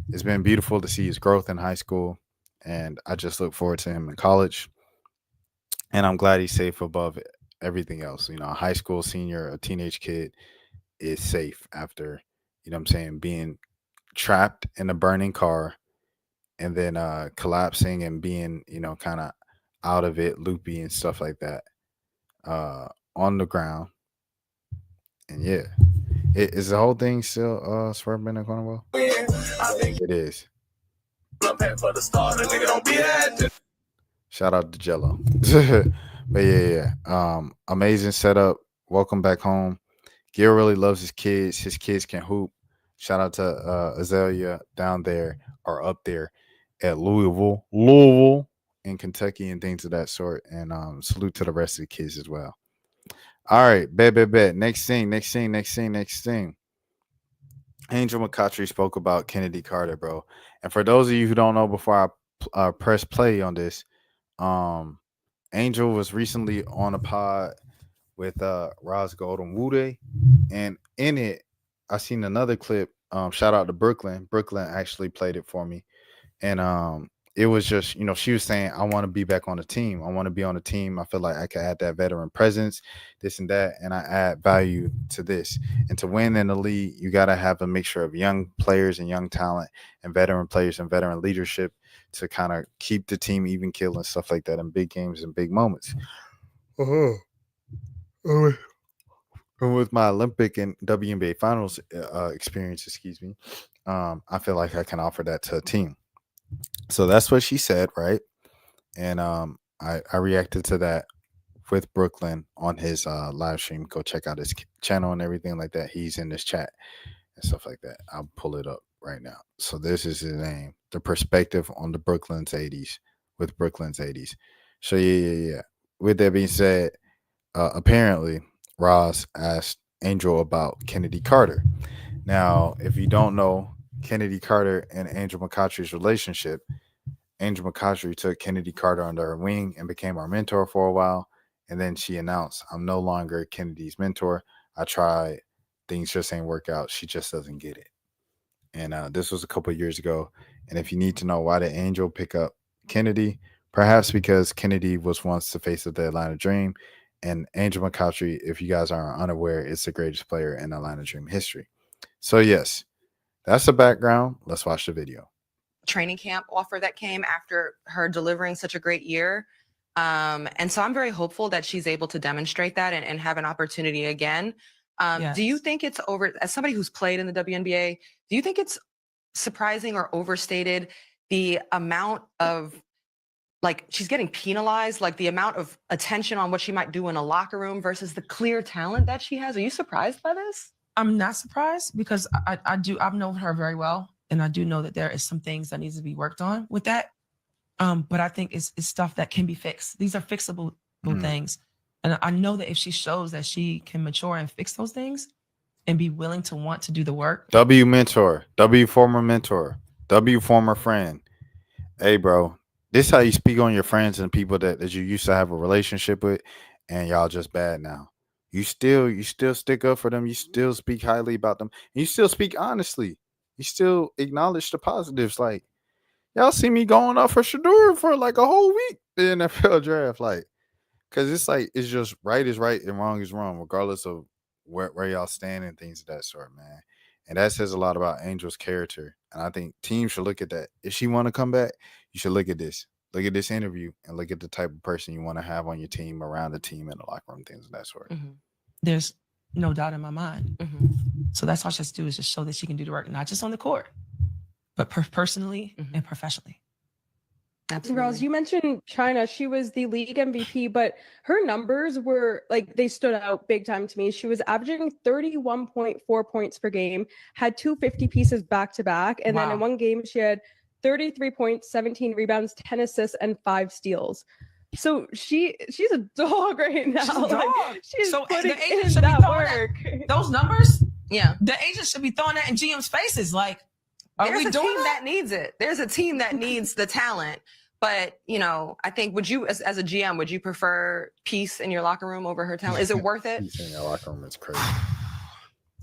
it's been beautiful to see his growth in high school, and I just look forward to him in college. And I'm glad he's safe above everything else. You know, a high school senior, a teenage kid is safe after, you know what I'm saying, being trapped in a burning car and then collapsing and being, you know, kind of out of it, loopy and stuff like that on the ground. And yeah, is the whole thing still Swerve in the Carnival? It is. Shout out to Jello. But yeah. Amazing setup. Welcome back home. Gil really loves his kids. His kids can hoop. Shout out to Azalea down there or up there at Louisville in Kentucky and things of that sort. And salute to the rest of the kids as well. All right, bet. Next thing. Angel McCoughtry spoke about Kennedy Carter, bro. And for those of you who don't know, before I press play on this, Angel was recently on a pod with Roz Golden Wude, and in it, I seen another clip. Shout out to Brooklyn. Brooklyn actually played it for me, and it was just, you know, she was saying, I want to be back on the team. I want to be on the team. I feel like I can add that veteran presence, this and that, and I add value to this. And to win in the league, you got to have a mixture of young players and young talent and veteran players and veteran leadership to kind of keep the team even keel and stuff like that in big games and big moments. And with my Olympic and WNBA finals experience, I feel like I can offer that to a team. So that's what she said, right? And I reacted to that with Brooklyn on his live stream. Go check out his channel and everything like that. He's in this chat and stuff like that. I'll pull it up right now. So this is his name, The Perspective on the Brooklyn's 80s with Brooklyn's 80s. So yeah. With that being said, apparently Ross asked Angel about Kennedy Carter. Now, if you don't know Kennedy Carter and Angel McCoughtry's relationship, Angel McCoughtry took Kennedy Carter under her wing and became our mentor for a while. And then she announced, I'm no longer Kennedy's mentor. I tried. Things just ain't work out. She just doesn't get it. And this was a couple of years ago. And if you need to know why did Angel pick up Kennedy, perhaps because Kennedy was once the face of the Atlanta Dream. And Angel McCoughtry, if you guys are unaware, is the greatest player in Atlanta Dream history. So yes, that's the background. Let's watch the video. Training camp offer that came after her delivering such a great year. And so I'm very hopeful that she's able to demonstrate that and have an opportunity again. Yes. Do you think it's as somebody who's played in the WNBA, do you think it's surprising or overstated the amount of, like, she's getting penalized, like the amount of attention on what she might do in a locker room versus the clear talent that she has? Are you surprised by this? I'm not surprised because I've known her very well, and I do know that there is some things that needs to be worked on with that. But I think it's stuff that can be fixed. These are fixable things, and I know that if she shows that she can mature and fix those things, and be willing to want to do the work. W mentor, W former mentor, W former friend. Hey, bro, this how you speak on your friends and people that you used to have a relationship with, and y'all just bad now. You still stick up for them. You still speak highly about them. You still speak honestly. You still acknowledge the positives. Like, y'all see me going off for Shador for like a whole week in the NFL draft. Like, because it's like, it's just right is right and wrong is wrong, regardless of where y'all stand and things of that sort, man. And that says a lot about Angel's character. And I think teams should look at that. If she want to come back, you should look at this. Look at this interview and look at the type of person you want to have on your team, around the team, in the locker room, things of that sort. Mm-hmm. There's no doubt in my mind. Mm-hmm. So that's all she has to do is just show that she can do the work, not just on the court, but personally and professionally. Absolutely. Girls, you mentioned China. She was the league MVP, but her numbers were like, they stood out big time to me. She was averaging 31.4 points per game, had 250 pieces back to back. And then in one game, she had 33 points, 17 rebounds, 10 assists, and 5 steals. So she's a dog right now. She's a dog. She's so putting the agent in should be that throwing work. Those numbers, Yeah. the agent should be throwing that in GM's faces. Like, are There's we a doing team that? that needs it. There's a team that needs the talent. But, you know, I think, would you, as a GM, would you prefer peace in your locker room over her talent? Is it worth it? Peace in your locker room is crazy.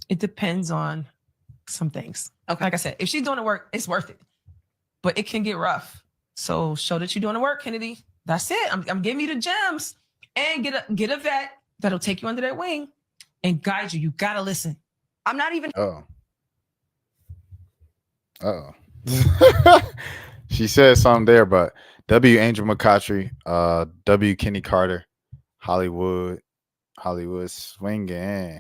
It depends on some things. Okay. Like I said, if she's doing the work, it's worth it. But it can get rough. So show that you're doing the work, Kennedy. That's it. I'm giving you the gems. And get a vet that'll take you under their wing and guide you. You gotta listen. I'm not even. She said something there, but W Angel McCoughtry, W Kenny Carter, Hollywood swinging.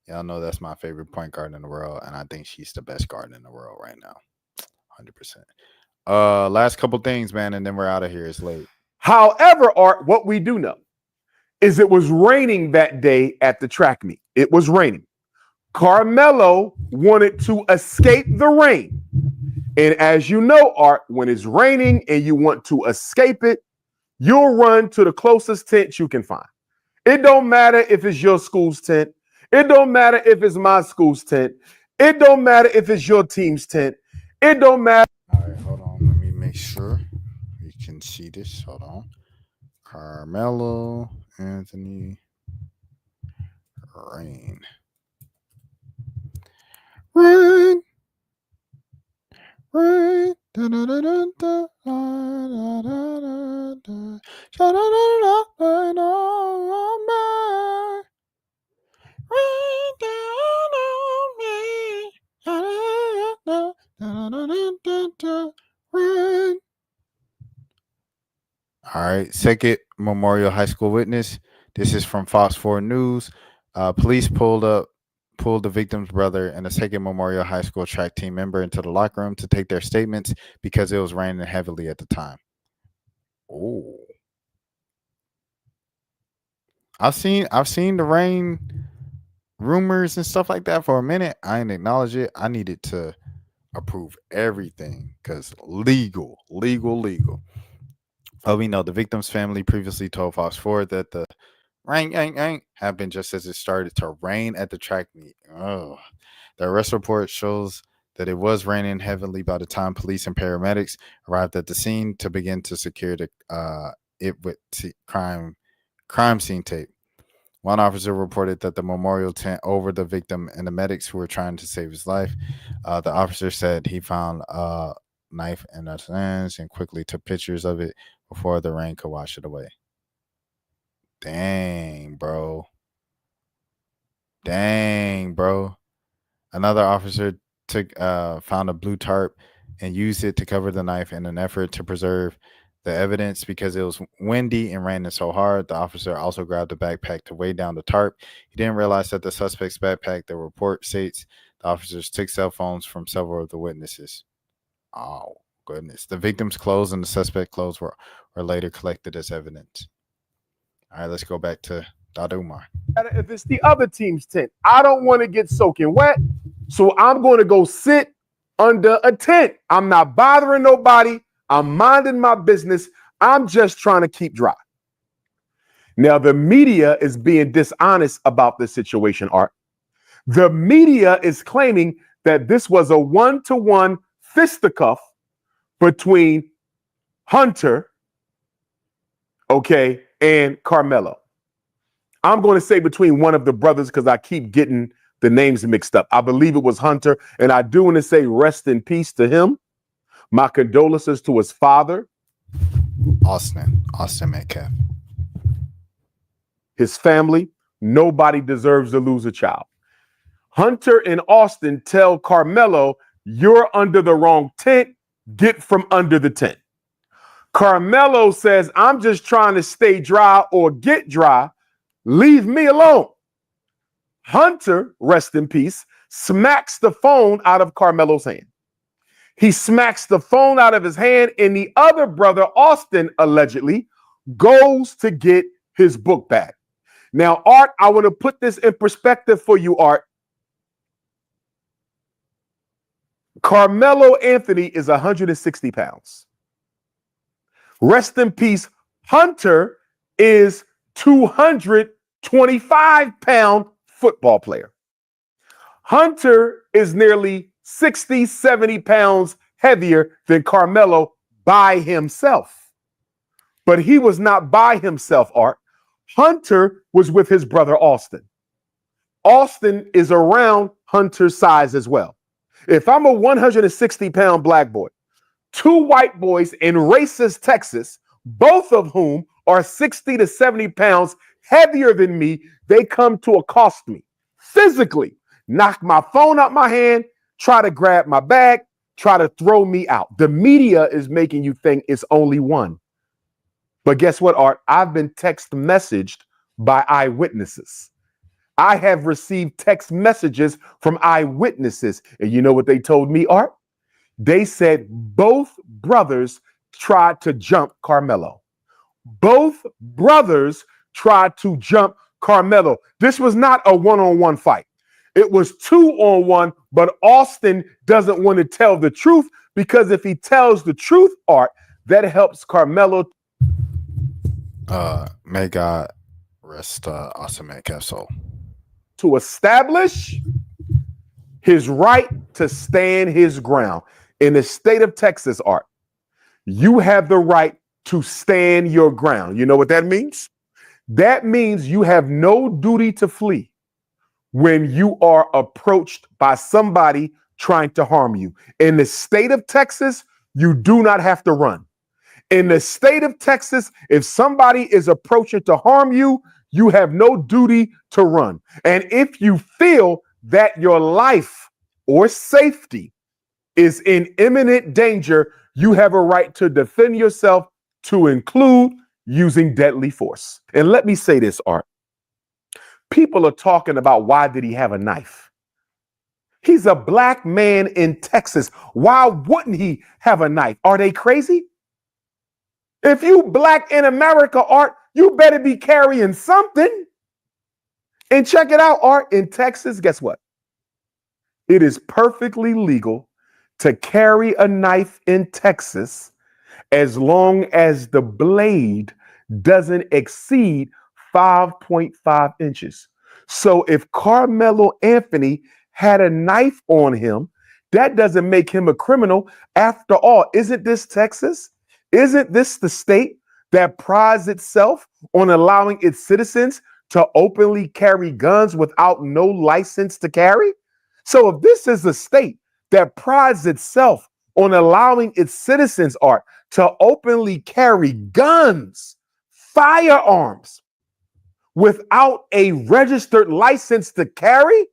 Y'all know that's my favorite point guard in the world, and I think she's the best guard in the world right now. 100%. Last couple things, man, and then we're out of here. It's late. However, Art, what we do know is it was raining that day at the track meet. It was raining. Carmelo wanted to escape the rain. And as you know, Art, when it's raining and you want to escape it, you'll run to the closest tent you can find. It don't matter if it's your school's tent. It don't matter if it's my school's tent. It don't matter if it's your team's tent. It don't matter. All right, hold on. Let me make sure you can see this. Hold on. Carmelo Anthony Rain. Rain. Rain. Da, da, da, da, da, da, da, da, da. Sha, da, da, da, da, da, da. Rain down on me. Da, da, da, da, da, da, da, da. Rain. All right, second Memorial High School witness. This is from Fox 4 News. Police pulled the victim's brother and a second Memorial High School track team member into the locker room to take their statements because it was raining heavily at the time. Oh, I've seen the rain rumors and stuff like that for a minute. I didn't acknowledge it. I needed to approve everything because legal. Oh, we know the victim's family previously told Fox 4 that the rain happened just as it started to rain at the track meet. Oh, the arrest report shows that it was raining heavily by the time police and paramedics arrived at the scene to begin to secure the crime scene tape. One officer reported that the memorial tent over the victim and the medics who were trying to save his life. The officer said he found a knife in the sands and quickly took pictures of it before the rain could wash it away. Dang, bro. Another officer found a blue tarp and used it to cover the knife in an effort to preserve the evidence because it was windy and raining so hard. The officer also grabbed a backpack to weigh down the tarp. He didn't realize that the suspect's backpack, the report states, the officers took cell phones from several of the witnesses. Oh, goodness. The victim's clothes and the suspect clothes were later collected as evidence. All right, let's go back to Umar. If it's the other team's tent. I don't want to get soaking wet, so I'm going to go sit under a tent. I'm not bothering nobody. I'm minding my business. I'm just trying to keep dry. Now, the media is being dishonest about this situation, Art. The media is claiming that this was a one-to-one fisticuff between Hunter, okay, and Carmelo. I'm going to say between one of the brothers because I keep getting the names mixed up. I believe it was Hunter, and I do want to say rest in peace to him. My condolences to his father. Austin Metcalf. His family. Nobody deserves to lose a child. Hunter and Austin tell Carmelo, you're under the wrong tent. Get from under the tent. Carmelo says, I'm just trying to stay dry or get dry. Leave me alone. Hunter, rest in peace, smacks the phone out of Carmelo's hand. He smacks the phone out of his hand, and the other brother, Austin, allegedly, goes to get his book bag. Now, Art, I want to put this in perspective for you, Art. Carmelo Anthony is 160 pounds. Rest in peace, Hunter is 225-pound football player. Hunter is nearly 60, 70 pounds heavier than Carmelo by himself. But he was not by himself, Art. Hunter was with his brother Austin. Austin is around Hunter's size as well. If I'm a 160-pound black boy, two white boys in racist Texas, both of whom are 60 to 70 pounds heavier than me, they come to accost me physically, knock my phone out my hand, try to grab my bag, try to throw me out. The media is making you think it's only one. But guess what, Art? I've been text messaged by eyewitnesses. I have received text messages from eyewitnesses. And you know what they told me, Art? They said both brothers tried to jump Carmelo. Both brothers tried to jump Carmelo. This was not a one-on-one fight. It was 2-on-1, but Austin doesn't want to tell the truth because if he tells the truth, Art, that helps Carmelo. May God rest Austin Metcalf's soul. To establish his right to stand his ground. In the state of Texas, Art, you have the right to stand your ground. You know what that means? That means you have no duty to flee when you are approached by somebody trying to harm you. In the state of Texas, you do not have to run. In the state of Texas, if somebody is approaching to harm you, you have no duty to run. And if you feel that your life or safety is in imminent danger, you have a right to defend yourself, to include using deadly force. And let me say this, Art. People are talking about why did he have a knife? He's a black man in Texas. Why wouldn't he have a knife? Are they crazy? If you black in America, Art, you better be carrying something. And check it out, Art. In Texas, guess what? It is perfectly legal to carry a knife in Texas as long as the blade doesn't exceed 5.5 inches. So if Carmelo Anthony had a knife on him, that doesn't make him a criminal. After all, isn't this Texas? Isn't this the state that prides itself on allowing its citizens to openly carry guns without no license to carry? So if this is a state that prides itself on allowing its citizens, Art, to openly carry guns, firearms, without a registered license to carry,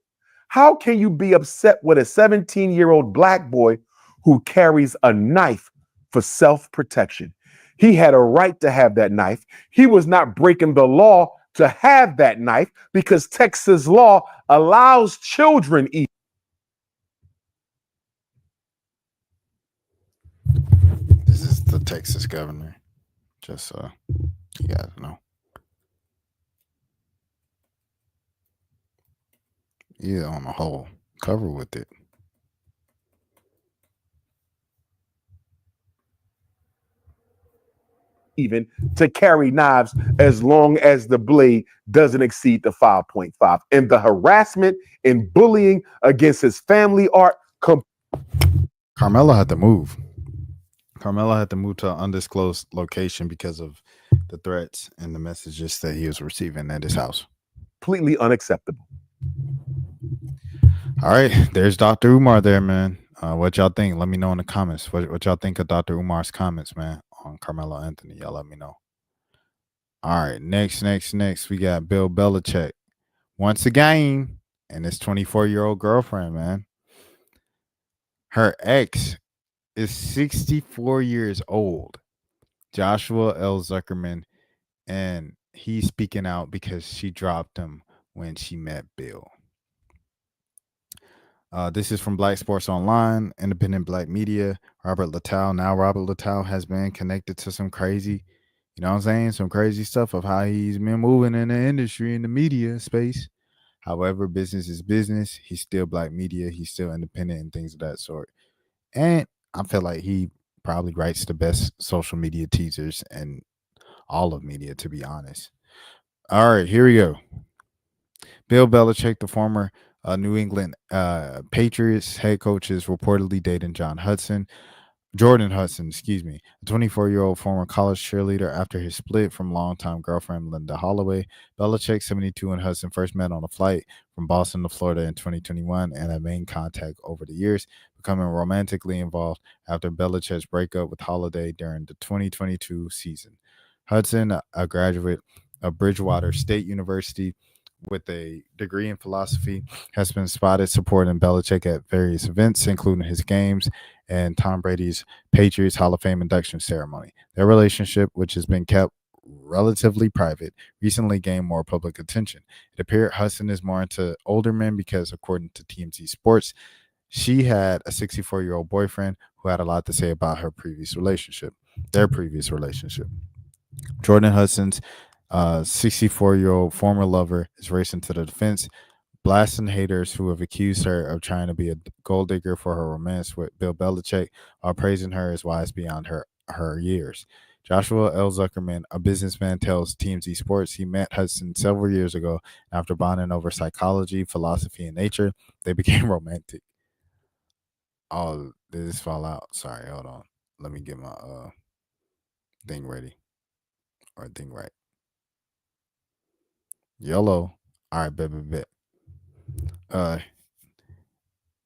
how can you be upset with a 17-year-old black boy who carries a knife for self-protection? He had a right to have that knife. He was not breaking the law to have that knife because Texas law allows children even. This is the Texas governor. Just so you guys know. Yeah, on the whole cover with it. Even to carry knives as long as the blade doesn't exceed the 5.5. And the harassment and bullying against his family are Carmelo had to move. Carmelo had to move to an undisclosed location because of the threats and the messages that he was receiving at his house. completely unacceptable. All right, there's Dr. Umar there, man. What y'all think? Let me know in the comments. What y'all think of Dr. Umar's comments, man, on Carmelo Anthony? Y'all let me know. All right, next, we got Bill Belichick. Once again, and his 24-year-old girlfriend, man. Her ex is 64 years old, Joshua L. Zuckerman, and he's speaking out because she dropped him when she met Bill. This is from Black Sports Online, independent black media. Robert Littell. Now Robert Littell has been connected to some crazy, you know what I'm saying, some crazy stuff of how he's been moving in the industry, in the media space. However, business is business. He's still black media. He's still independent and things of that sort. And I feel like he probably writes the best social media teasers and all of media, to be honest. All right, here we go. Bill Belichick, the former New England Patriots head coach, is reportedly dating Jordan Hudson, a 24-year-old former college cheerleader after his split from longtime girlfriend Linda Holloway. Belichick, 72, and Hudson first met on a flight from Boston to Florida in 2021 and have made contact over the years, becoming romantically involved after Belichick's breakup with Holiday during the 2022 season. Hudson, a graduate of Bridgewater State University with a degree in philosophy, has been spotted supporting Belichick at various events, including his games and Tom Brady's Patriots Hall of Fame induction ceremony. Their relationship, which has been kept relatively private, recently gained more public attention. It appeared Hudson is more into older men because, according to TMZ Sports, she had a 64-year-old boyfriend who had a lot to say about their previous relationship. Jordan Hudson's 64-year-old former lover is racing to the defense, blasting haters who have accused her of trying to be a gold digger for her romance with Bill Belichick, while praising her as wise beyond her years. Joshua L. Zuckerman, a businessman, tells TMZ Sports he met Hudson several years ago. After bonding over psychology, philosophy, and nature, they became romantic. Oh, did this fall out? Sorry, hold on. Let me get my thing ready. Or thing right. Yellow. All right, bet.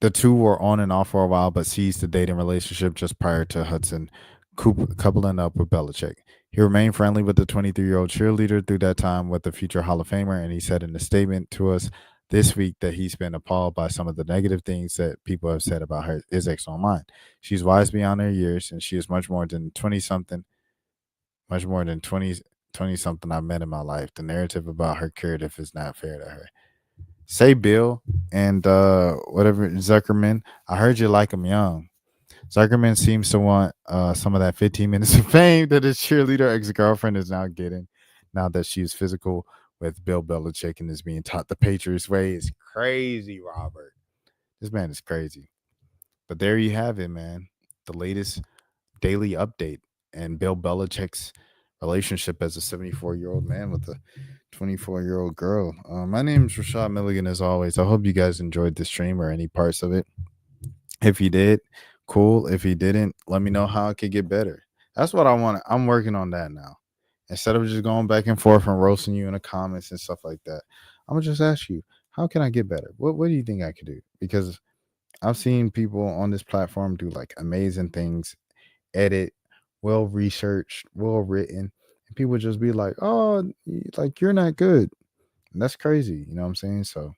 The two were on and off for a while, but ceased the dating relationship just prior to Hudson coupling up with Belichick. He remained friendly with the 23-year-old cheerleader through that time with the future Hall of Famer, and he said in a statement to us this week that he's been appalled by some of the negative things that people have said about his ex online. She's wise beyond her years, and she is much more than 20-something I've met in my life. The narrative about her curative is not fair to her. Say Bill and whatever Zuckerman, I heard you like him young. Zuckerman seems to want some of that 15 minutes of fame that his cheerleader ex-girlfriend is now getting, now that she's physical with Bill Belichick and is being taught the Patriots way. Is crazy, Robert. This man is crazy. But there you have it, man. The latest daily update and Bill Belichick's relationship as a 74-year-old man with a 24-year-old girl. My name is Rashad Milligan, as always. I hope you guys enjoyed the stream or any parts of it. If you did, cool. If you didn't, let me know how it could get better. That's what I want. I'm working on that now. Instead of just going back and forth and roasting you in the comments and stuff like that, I'm going to just ask you, how can I get better? What do you think I could do? Because I've seen people on this platform do like amazing things, edit, well-researched, well-written, and people just be like, oh, like you're not good. And that's crazy. You know what I'm saying? So,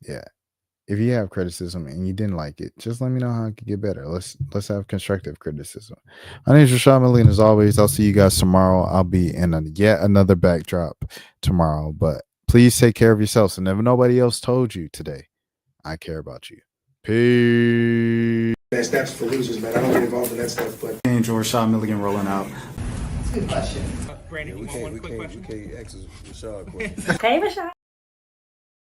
yeah. If you have criticism and you didn't like it, just let me know how I could get better. Let's have constructive criticism. My name is Rashad Milligan. As always, I'll see you guys tomorrow. I'll be in yet another backdrop tomorrow. But please take care of yourselves. And if nobody else told you today, I care about you. Peace. That's for losers, man. I don't get involved in that stuff, but Angel Rashad Milligan rolling out. That's a good question. Brandon, you want one quick question? Hey, Rashad.